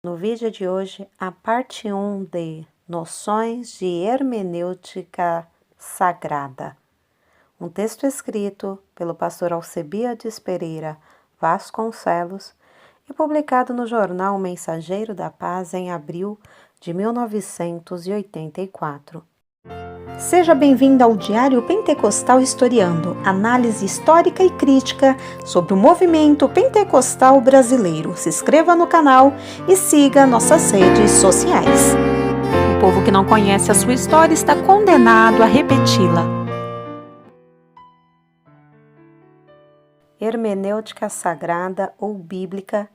No vídeo de hoje, a parte 1 de Noções de Hermenêutica Sagrada. Um texto escrito pelo pastor Alcebiades Pereira Vasconcelos e publicado no jornal Mensageiro da Paz em abril de 1984. Seja bem-vindo ao Diário Pentecostal Historiando, análise histórica e crítica sobre o movimento pentecostal brasileiro. Se inscreva no canal e siga nossas redes sociais. O povo que não conhece a sua história está condenado a repeti-la. Hermenêutica sagrada ou bíblica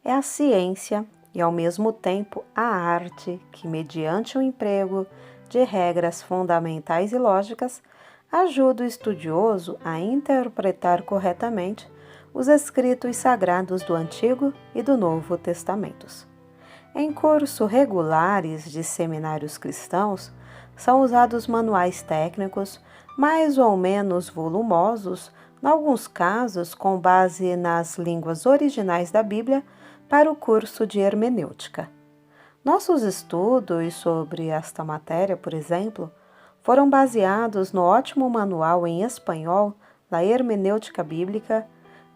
é a ciência e, ao mesmo tempo, a arte que, mediante o emprego de regras fundamentais e lógicas, ajuda o estudioso a interpretar corretamente os escritos sagrados do Antigo e do Novo Testamentos. Em cursos regulares de seminários cristãos, são usados manuais técnicos mais ou menos volumosos, em alguns casos com base nas línguas originais da Bíblia, para o curso de hermenêutica. Nossos estudos sobre esta matéria, por exemplo, foram baseados no ótimo manual em espanhol da Hermenêutica Bíblica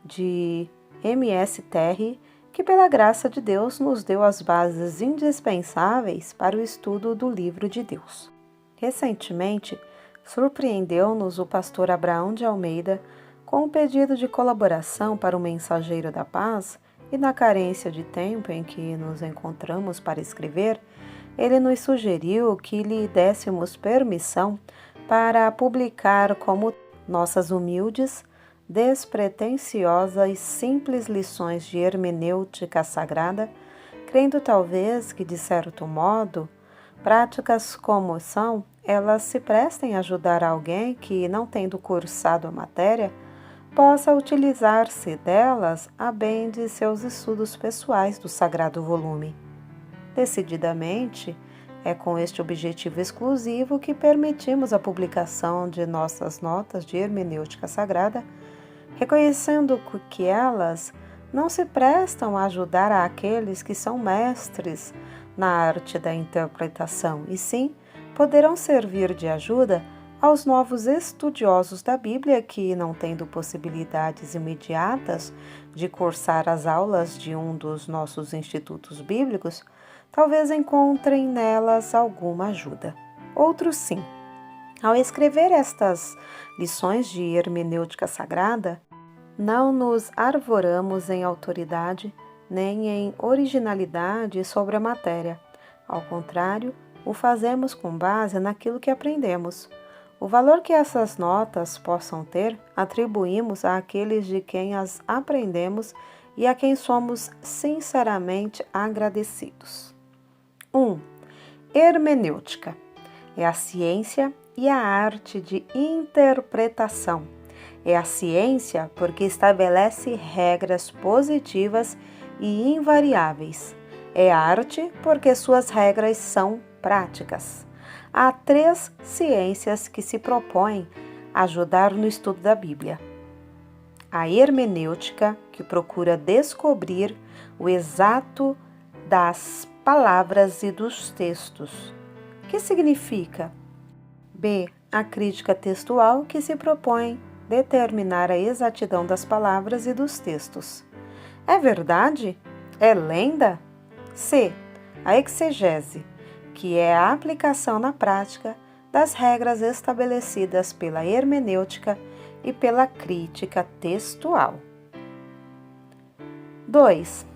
de M.S. Terry, que pela graça de Deus nos deu as bases indispensáveis para o estudo do livro de Deus. Recentemente, surpreendeu-nos o pastor Abraão de Almeida com um pedido de colaboração para o Mensageiro da Paz. E na carência de tempo em que nos encontramos para escrever, ele nos sugeriu que lhe dessemos permissão para publicar como nossas humildes, despretensiosas e simples lições de hermenêutica sagrada, crendo talvez que, de certo modo, práticas como são, elas se prestem a ajudar alguém que, não tendo cursado a matéria, possa utilizar-se delas a bem de seus estudos pessoais do sagrado volume. Decididamente, é com este objetivo exclusivo que permitimos a publicação de nossas notas de hermenêutica sagrada, reconhecendo que elas não se prestam a ajudar aqueles que são mestres na arte da interpretação, e sim poderão servir de ajuda aos novos estudiosos da Bíblia que, não tendo possibilidades imediatas de cursar as aulas de um dos nossos institutos bíblicos, talvez encontrem nelas alguma ajuda. Outros sim. Ao escrever estas lições de hermenêutica sagrada, não nos arvoramos em autoridade nem em originalidade sobre a matéria. Ao contrário, o fazemos com base naquilo que aprendemos. O valor que essas notas possam ter, atribuímos àqueles de quem as aprendemos e a quem somos sinceramente agradecidos. 1. Hermenêutica é a ciência e a arte de interpretação. É a ciência porque estabelece regras positivas e invariáveis. É a arte porque suas regras são práticas. Há 3 ciências que se propõem a ajudar no estudo da Bíblia. A hermenêutica, que procura descobrir o exato das palavras e dos textos. Que significa? B. A crítica textual, que se propõe determinar a exatidão das palavras e dos textos. É verdade? É lenda? C. A exegese, que é a aplicação na prática das regras estabelecidas pela hermenêutica e pela crítica textual. 2.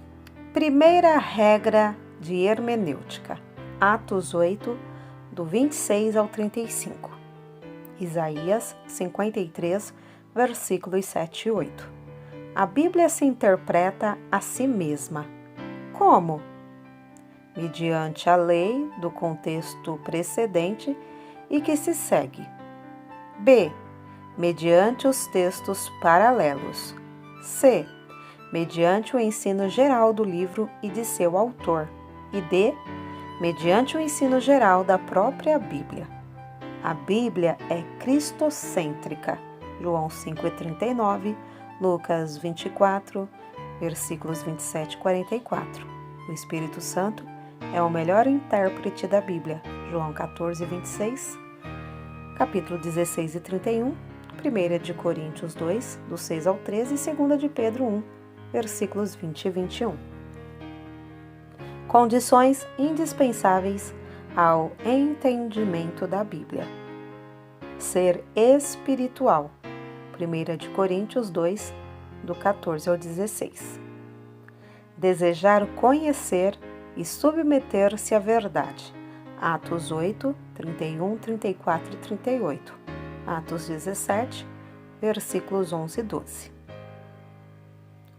Primeira regra de hermenêutica. Atos 8, do 26 ao 35. Isaías 53, versículos 7 e 8. A Bíblia se interpreta a si mesma. Como? Mediante a lei do contexto precedente e que se segue. B. Mediante os textos paralelos. C. Mediante o ensino geral do livro e de seu autor. E D. Mediante o ensino geral da própria Bíblia. A Bíblia é cristocêntrica. João 5,39, Lucas 24, versículos 27 e 44. O Espírito Santo é o melhor intérprete da Bíblia. João 14, 26, capítulo 16 e 31, 1 de Coríntios 2, do 6 ao 13 e 2 de Pedro 1, versículos 20 e 21. Condições indispensáveis ao entendimento da Bíblia. Ser espiritual. 1 de Coríntios 2, do 14 ao 16. Desejar conhecer e submeter-se à verdade. Atos 8, 31, 34 e 38. Atos 17, versículos 11 e 12.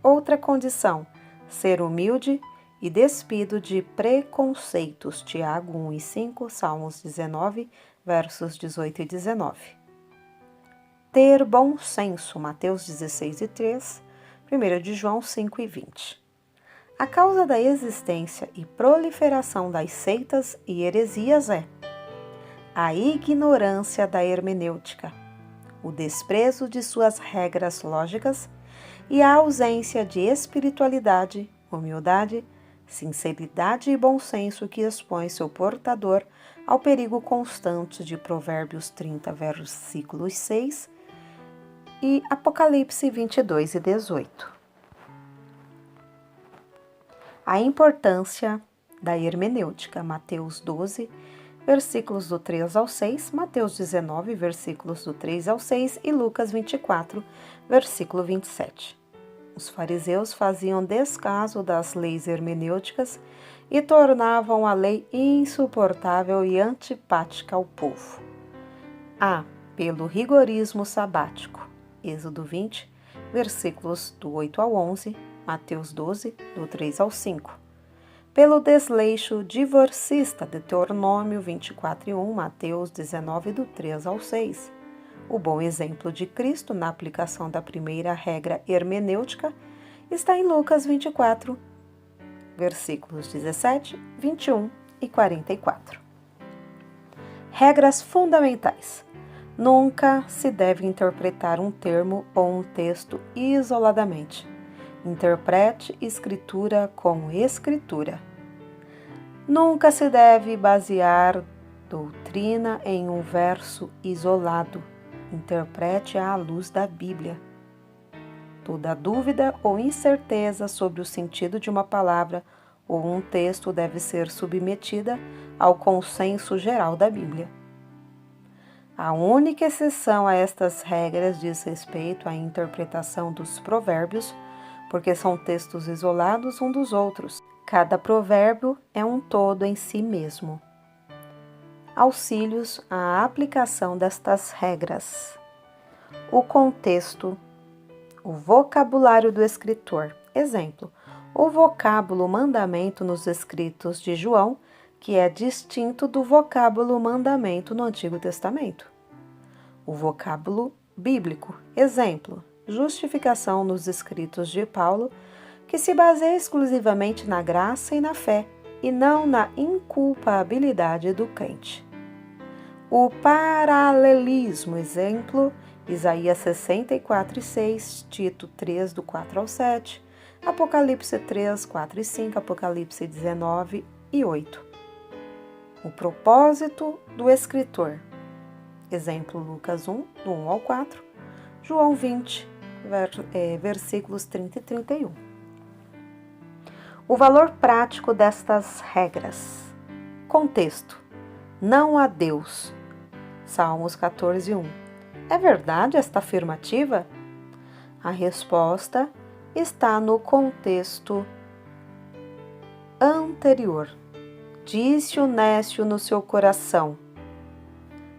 Outra condição, ser humilde e despido de preconceitos. Tiago 1 e 5, Salmos 19, versos 18 e 19. Ter bom senso. Mateus 16 e 3, 1 de João 5 e 20. A causa da existência e proliferação das seitas e heresias é a ignorância da hermenêutica, o desprezo de suas regras lógicas e a ausência de espiritualidade, humildade, sinceridade e bom senso que expõe seu portador ao perigo constante de Provérbios 30, versículos 6 e Apocalipse 22 e 18. A importância da hermenêutica. Mateus 12, versículos do 3 ao 6, Mateus 19, versículos do 3 ao 6 e Lucas 24, versículo 27. Os fariseus faziam descaso das leis hermenêuticas e tornavam a lei insuportável e antipática ao povo. A. Pelo rigorismo sabático. Êxodo 20, versículos do 8 ao 11, Mateus 12, do 3 ao 5. Pelo desleixo divorcista, Deuteronômio 24 e 1, Mateus 19, do 3 ao 6. O bom exemplo de Cristo na aplicação da primeira regra hermenêutica está em Lucas 24, versículos 17, 21 e 44. Regras fundamentais. Nunca se deve interpretar um termo ou um texto isoladamente. Interprete escritura com escritura. Nunca se deve basear doutrina em um verso isolado. Interprete-a à luz da Bíblia. Toda dúvida ou incerteza sobre o sentido de uma palavra ou um texto deve ser submetida ao consenso geral da Bíblia. A única exceção a estas regras diz respeito à interpretação dos provérbios, porque são textos isolados um dos outros. Cada provérbio é um todo em si mesmo. Auxílios à aplicação destas regras. O contexto, o vocabulário do escritor. Exemplo, o vocábulo mandamento nos escritos de João, que é distinto do vocábulo mandamento no Antigo Testamento. O vocábulo bíblico. Exemplo, justificação nos escritos de Paulo, que se baseia exclusivamente na graça e na fé, e não na inculpabilidade do crente. O paralelismo. Exemplo, Isaías 64 e 6, Tito 3, do 4 ao 7, Apocalipse 3, 4 e 5, Apocalipse 19 e 8. O propósito do escritor. Exemplo, Lucas 1, do 1 ao 4, João 20, versículos 30 e 31. O valor prático destas regras. Contexto. Não há Deus. Salmos 14, 1. É verdade esta afirmativa? A resposta está no contexto anterior. Disse o nécio no seu coração.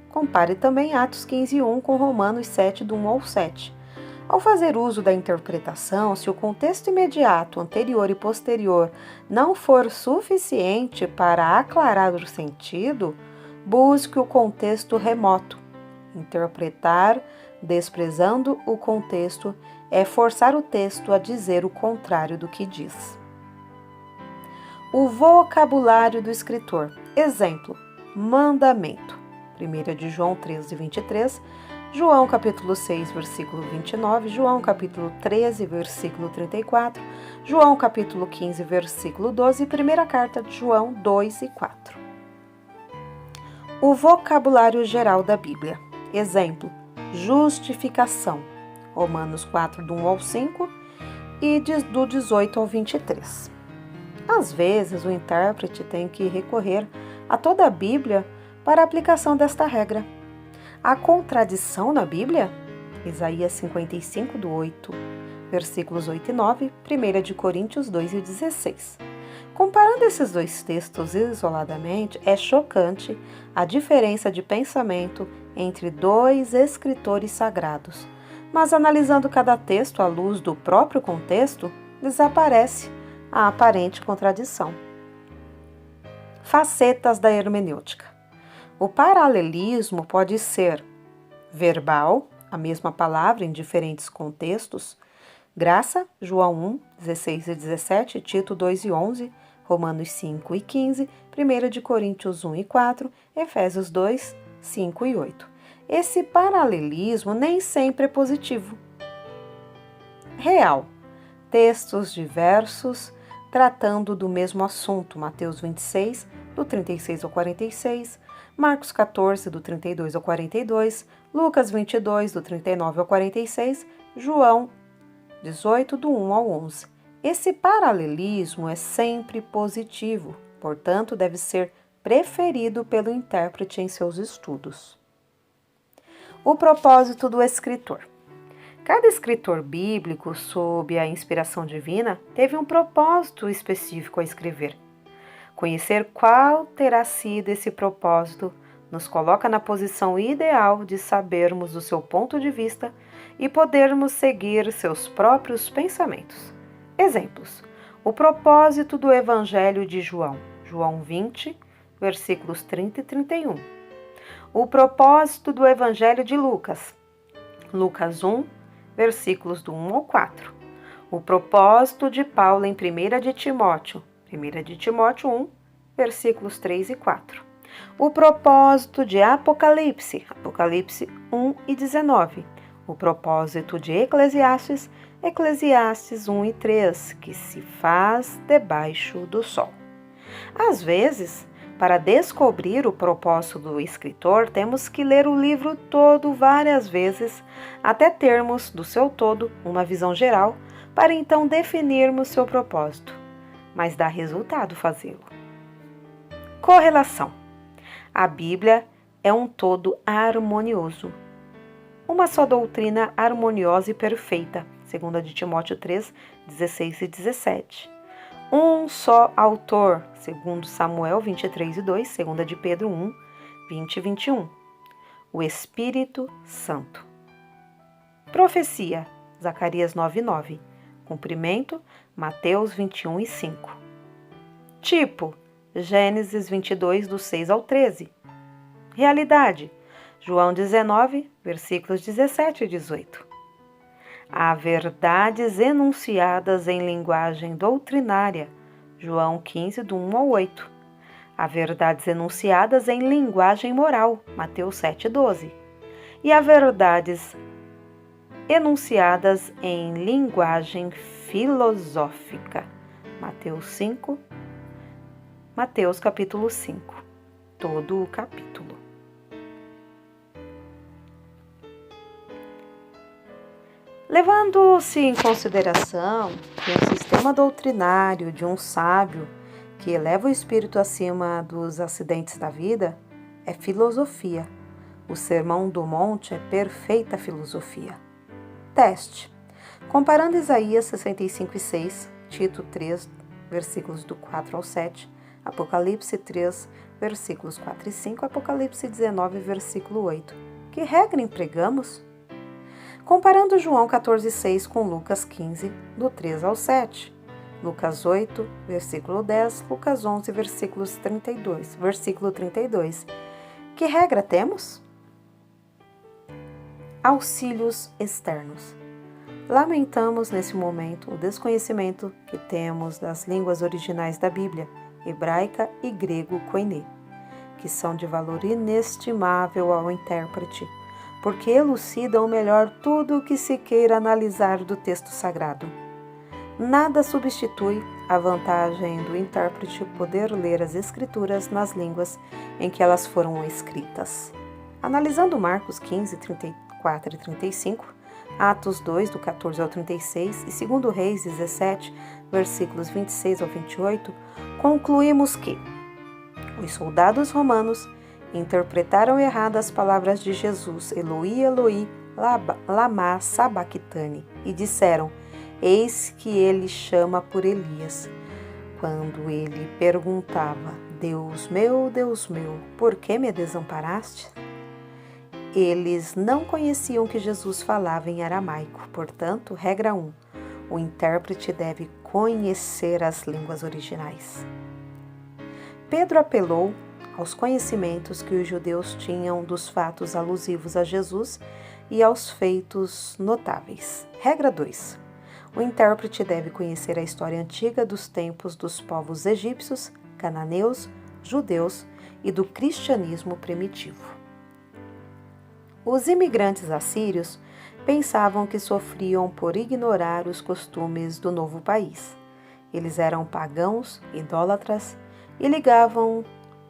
Compare também Atos 15, 1 com Romanos 7, do 1 ao 7. Ao fazer uso da interpretação, se o contexto imediato, anterior e posterior não for suficiente para aclarar o sentido, busque o contexto remoto. Interpretar, desprezando o contexto, é forçar o texto a dizer o contrário do que diz. O vocabulário do escritor. Exemplo, mandamento. 1 de João 13, 23, João capítulo 6, versículo 29, João capítulo 13, versículo 34, João capítulo 15, versículo 12 e primeira carta de João 2 e 4. O vocabulário geral da Bíblia. Exemplo: justificação, Romanos 4, do 1 ao 5 e do 18 ao 23. Às vezes, o intérprete tem que recorrer a toda a Bíblia para a aplicação desta regra. A contradição na Bíblia? Isaías 55, do 8, versículos 8 e 9, 1 de Coríntios 2 e 16. Comparando esses dois textos isoladamente, é chocante a diferença de pensamento entre dois escritores sagrados. Mas analisando cada texto à luz do próprio contexto, desaparece a aparente contradição. Facetas da hermenêutica. O paralelismo pode ser verbal, a mesma palavra em diferentes contextos, graça, João 1, 16 e 17, Tito 2 e 11, Romanos 5 e 15, 1 de Coríntios 1 e 4, Efésios 2, 5 e 8. Esse paralelismo nem sempre é positivo. Real. Textos diversos tratando do mesmo assunto, Mateus 26, do 36 ao 46, Marcos 14, do 32 ao 42, Lucas 22, do 39 ao 46, João 18, do 1 ao 11. Esse paralelismo é sempre positivo, portanto, deve ser preferido pelo intérprete em seus estudos. O propósito do escritor. Cada escritor bíblico, sob a inspiração divina, teve um propósito específico a escrever. Conhecer qual terá sido esse propósito nos coloca na posição ideal de sabermos o seu ponto de vista e podermos seguir seus próprios pensamentos. Exemplos: o propósito do Evangelho de João, João 20, versículos 30 e 31. O propósito do Evangelho de Lucas, Lucas 1, versículos do 1 ao 4. O propósito de Paulo em 1 de Timóteo, 1 de Timóteo 1, versículos 3 e 4. O propósito de Apocalipse, Apocalipse 1 e 19. O propósito de Eclesiastes, Eclesiastes 1 e 3, que se faz debaixo do sol. Às vezes, para descobrir o propósito do escritor, temos que ler o livro todo várias vezes, até termos, do seu todo, uma visão geral, para então definirmos seu propósito. Mas dá resultado fazê-lo. Correlação. A Bíblia é um todo harmonioso. Uma só doutrina harmoniosa e perfeita, 2 de Timóteo 3, 16 e 17. Um só autor, 2 Samuel 23 e 2, 2 de Pedro 1, 20 e 21. O Espírito Santo. Profecia, Zacarias 9 e 9. Cumprimento, Mateus 21 e 5. Tipo, Gênesis 22, do 6 ao 13. Realidade, João 19, versículos 17 e 18. Há verdades enunciadas em linguagem doutrinária, João 15, do 1 ao 8. Há verdades enunciadas em linguagem moral, Mateus 7, 12. E há verdades enunciadas em linguagem filosófica, Mateus capítulo 5, todo o capítulo. Levando-se em consideração que um sistema doutrinário de um sábio que eleva o espírito acima dos acidentes da vida é filosofia. O Sermão do Monte é perfeita filosofia. Teste. Comparando Isaías 65 e 6, Tito 3, versículos do 4 ao 7, Apocalipse 3, versículos 4 e 5, Apocalipse 19, versículo 8. Que regra empregamos? Comparando João 14,6 com Lucas 15, do 3 ao 7, Lucas 8, versículo 10, Lucas 11, versículo 32. Que regra temos? Auxílios externos. Lamentamos nesse momento o desconhecimento que temos das línguas originais da Bíblia, hebraica e grego koiné, que são de valor inestimável ao intérprete. porque elucidam melhor tudo o que se queira analisar do texto sagrado. Nada substitui a vantagem do intérprete poder ler as Escrituras nas línguas em que elas foram escritas. Analisando Marcos 15, 34 e 35, Atos 2, do 14 ao 36 e 2 Reis 17, versículos 26 ao 28, concluímos que os soldados romanos interpretaram errado as palavras de Jesus, Eloi, Eloi, lama sabachthani, e disseram: eis que ele chama por Elias. Quando ele perguntava: Deus meu, por que me desamparaste? Eles não conheciam que Jesus falava em aramaico. Portanto, regra 1. O intérprete deve conhecer as línguas originais. Pedro apelou aos conhecimentos que os judeus tinham dos fatos alusivos a Jesus e aos feitos notáveis. Regra 2. O intérprete deve conhecer a história antiga dos tempos dos povos egípcios, cananeus, judeus e do cristianismo primitivo. Os imigrantes assírios pensavam que sofriam por ignorar os costumes do novo país. Eles eram pagãos, idólatras e ligavam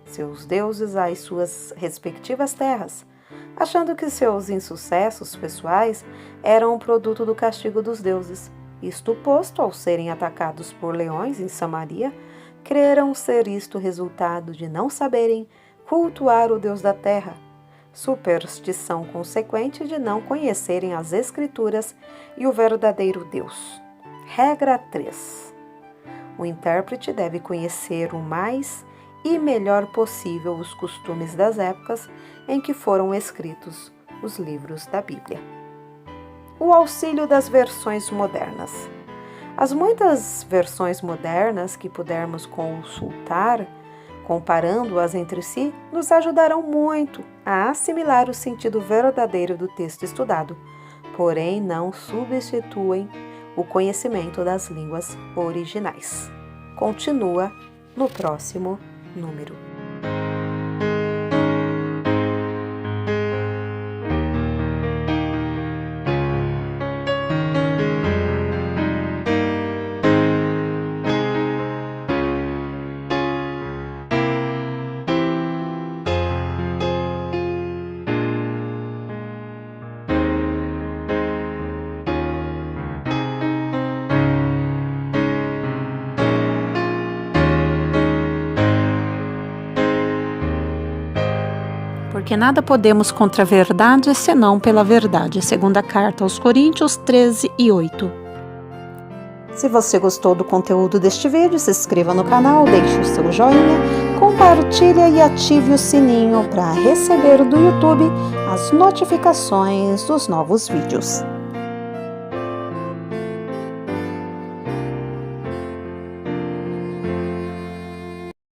seus deuses às suas respectivas terras, achando que seus insucessos pessoais eram produto do castigo dos deuses. Isto posto, ao serem atacados por leões em Samaria, creram ser isto resultado de não saberem cultuar o Deus da terra, superstição consequente de não conhecerem as Escrituras e o verdadeiro Deus. Regra 3. O intérprete deve conhecer o mais e melhor possível os costumes das épocas em que foram escritos os livros da Bíblia. O auxílio das versões modernas. As muitas versões modernas que pudermos consultar, comparando-as entre si, nos ajudarão muito a assimilar o sentido verdadeiro do texto estudado, porém não substituem o conhecimento das línguas originais. Continua no próximo número. Porque nada podemos contra a verdade, senão pela verdade. Segunda carta aos Coríntios 13:8. Se você gostou do conteúdo deste vídeo, se inscreva no canal, deixe o seu joinha, compartilhe e ative o sininho para receber do YouTube as notificações dos novos vídeos.